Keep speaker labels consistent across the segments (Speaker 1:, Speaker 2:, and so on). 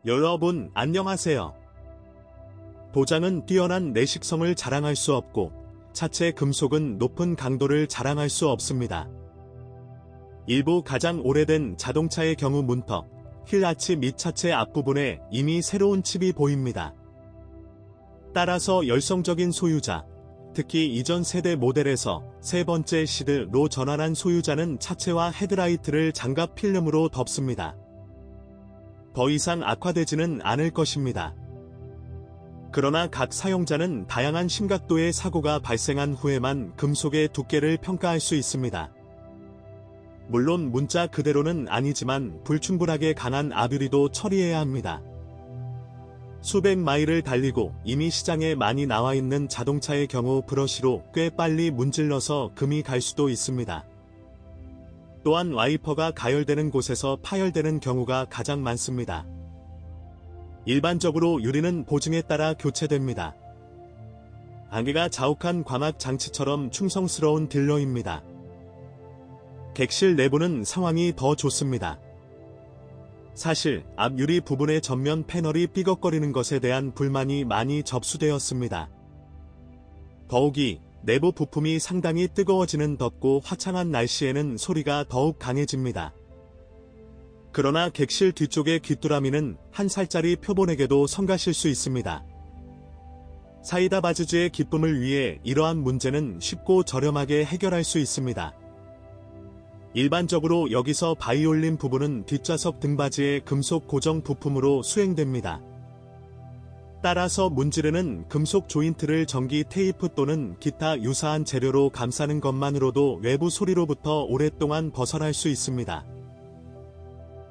Speaker 1: 여러분 안녕하세요. 도장은 뛰어난 내식성을 자랑할 수 없고 차체 금속은 높은 강도를 자랑할 수 없습니다. 일부 가장 오래된 자동차의 경우 문턱, 휠아치 및 차체 앞부분에 이미 새로운 칩이 보입니다. 따라서 열성적인 소유자, 특히 이전 세대 모델에서 세 번째 시드로 전환한 소유자는 차체와 헤드라이트를 장갑 필름으로 덮습니다. 더 이상 악화되지는 않을 것입니다. 그러나 각 사용자는 다양한 심각도의 사고가 발생한 후에만 금속의 두께를 평가할 수 있습니다. 물론 문자 그대로는 아니지만 불충분하게 강한 아뷰리도 처리해야 합니다. 수백 마일을 달리고 이미 시장에 많이 나와 있는 자동차의 경우 브러쉬로 꽤 빨리 문질러서 금이 갈 수도 있습니다. 또한 와이퍼가 가열되는 곳에서 파열되는 경우가 가장 많습니다. 일반적으로 유리는 보증에 따라 교체됩니다. 안개가 자욱한 광학 장치처럼 충성스러운 딜러입니다. 객실 내부는 상황이 더 좋습니다. 사실 앞 유리 부분의 전면 패널이 삐걱거리는 것에 대한 불만이 많이 접수되었습니다. 더욱이 내부 부품이 상당히 뜨거워지는 덥고 화창한 날씨에는 소리가 더욱 강해집니다. 그러나 객실 뒤쪽의 귀뚜라미는 한 살짜리 표본에게도 성가실 수 있습니다. 사이다 바즈즈의 기쁨을 위해 이러한 문제는 쉽고 저렴하게 해결할 수 있습니다. 일반적으로 여기서 바이올린 부분은 뒷좌석 등받이의 금속 고정 부품으로 수행됩니다. 따라서 문지르는 금속 조인트를 전기 테이프 또는 기타 유사한 재료로 감싸는 것만으로도 외부 소리로부터 오랫동안 벗어날 수 있습니다.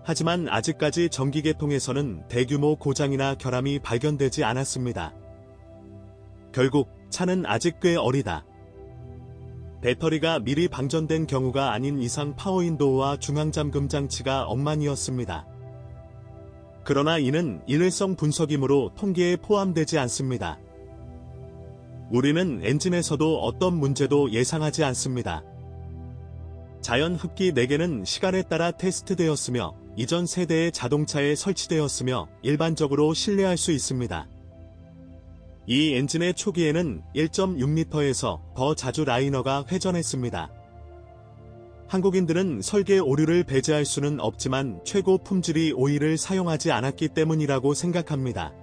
Speaker 1: 하지만 아직까지 전기계통에서는 대규모 고장이나 결함이 발견되지 않았습니다. 결국 차는 아직 꽤 어리다. 배터리가 미리 방전된 경우가 아닌 이상 파워윈도우와 중앙잠금 장치가 엉망이었습니다. 그러나 이는 일회성 분석이므로 통계에 포함되지 않습니다. 우리는 엔진에서도 어떤 문제도 예상하지 않습니다. 자연 흡기 4개는 시간에 따라 테스트되었으며 이전 세대의 자동차에 설치되었으며 일반적으로 신뢰할 수 있습니다. 이 엔진의 초기에는 1.6L에서 더 자주 라이너가 회전했습니다. 한국인들은 설계 오류를 배제할 수는 없지만 최고 품질의 오일을 사용하지 않았기 때문이라고 생각합니다.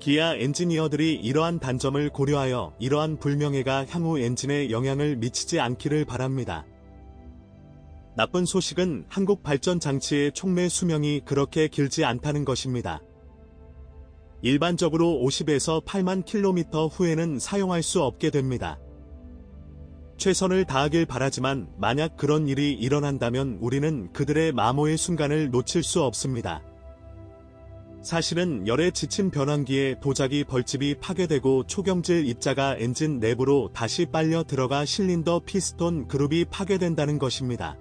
Speaker 1: 기아 엔지니어들이 이러한 단점을 고려하여 이러한 불명예가 향후 엔진에 영향을 미치지 않기를 바랍니다. 나쁜 소식은 한국 발전 장치의 촉매 수명이 그렇게 길지 않다는 것입니다. 일반적으로 50에서 8만 킬로미터 후에는 사용할 수 없게 됩니다. 최선을 다하길 바라지만 만약 그런 일이 일어난다면 우리는 그들의 마모의 순간을 놓칠 수 없습니다. 사실은 열에 지친 변환기에 도자기 벌집이 파괴되고 초경질 입자가 엔진 내부로 다시 빨려 들어가 실린더 피스톤 그룹이 파괴된다는 것입니다.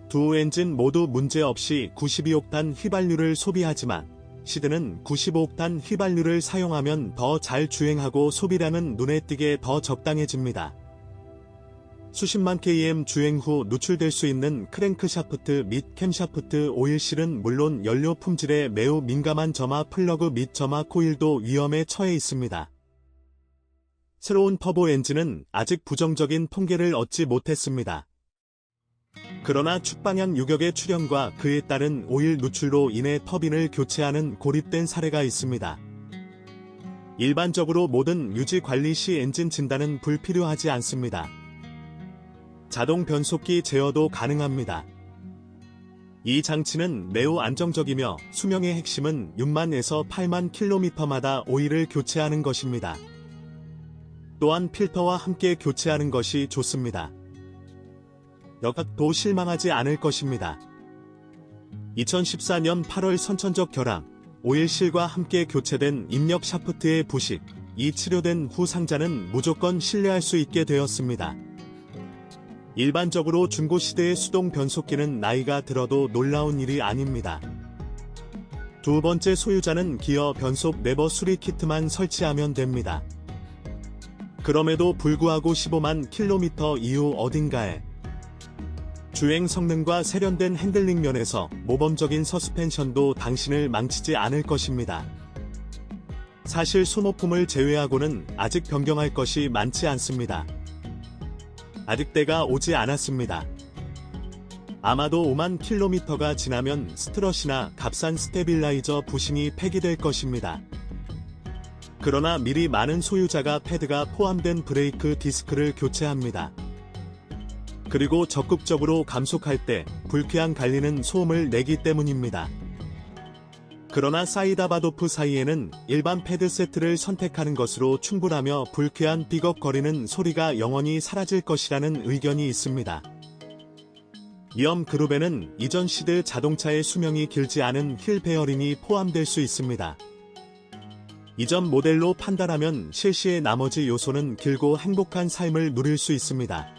Speaker 1: 두 엔진 모두 문제없이 92옥탄 휘발유를 소비하지만 시드는 95옥탄 휘발유를 사용하면 더 잘 주행하고 소비량은 눈에 띄게 더 적당해집니다. 수십만 km 주행 후 누출될 수 있는 크랭크샤프트 및 캠샤프트 오일실은 물론 연료 품질에 매우 민감한 점화 플러그 및 점화 코일도 위험에 처해 있습니다. 새로운 터보 엔진은 아직 부정적인 통계를 얻지 못했습니다. 그러나 축방향 유격의 출현과 그에 따른 오일 누출로 인해 터빈을 교체하는 고립된 사례가 있습니다. 일반적으로 모든 유지 관리 시 엔진 진단은 불필요하지 않습니다. 자동 변속기 제어도 가능합니다. 이 장치는 매우 안정적이며 수명의 핵심은 6만에서 8만 킬로미터마다 오일을 교체하는 것입니다. 또한 필터와 함께 교체하는 것이 좋습니다. 여각도 실망하지 않을 것입니다. 2014년 8월 선천적 결함, 오일실과 함께 교체된 입력 샤프트의 부식, 이 치료된 후 상자는 무조건 신뢰할 수 있게 되었습니다. 일반적으로 중고 시대의 수동 변속기는 나이가 들어도 놀라운 일이 아닙니다. 두 번째 소유자는 기어 변속 레버 수리 키트만 설치하면 됩니다. 그럼에도 불구하고 15만 킬로미터 이후 어딘가에 주행 성능과 세련된 핸들링 면에서 모범적인 서스펜션도 당신을 망치지 않을 것입니다. 사실 소모품을 제외하고는 아직 변경할 것이 많지 않습니다. 아직 때가 오지 않았습니다. 아마도 5만 킬로미터가 지나면 스트럿이나 값싼 스테빌라이저 부신이 폐기될 것입니다. 그러나 미리 많은 소유자가 패드가 포함된 브레이크 디스크를 교체합니다. 그리고 적극적으로 감속할 때 불쾌한 갈리는 소음을 내기 때문입니다. 그러나 사이다바도프 사이에는 일반 패드 세트를 선택하는 것으로 충분하며 불쾌한 삐걱거리는 소리가 영원히 사라질 것이라는 의견이 있습니다. 이엄 그룹에는 이전 시드 자동차의 수명이 길지 않은 힐 베어링이 포함될 수 있습니다. 이전 모델로 판단하면 실시의 나머지 요소는 길고 행복한 삶을 누릴 수 있습니다.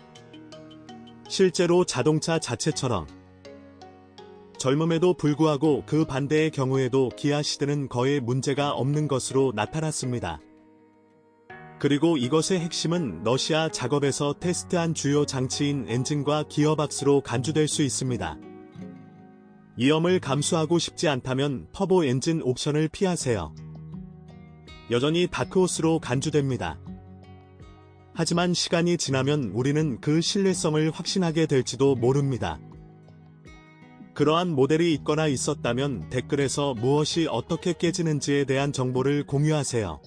Speaker 1: 실제로 자동차 자체처럼 젊음에도 불구하고 그 반대의 경우에도 기아 시드는 거의 문제가 없는 것으로 나타났습니다. 그리고 이것의 핵심은 러시아 작업에서 테스트한 주요 장치인 엔진과 기어박스로 간주될 수 있습니다. 이엄을 감수하고 싶지 않다면 터보 엔진 옵션을 피하세요. 여전히 다크호스로 간주됩니다. 하지만 시간이 지나면 우리는 그 신뢰성을 확신하게 될지도 모릅니다. 그러한 모델이 있거나 있었다면 댓글에서 무엇이 어떻게 깨지는지에 대한 정보를 공유하세요.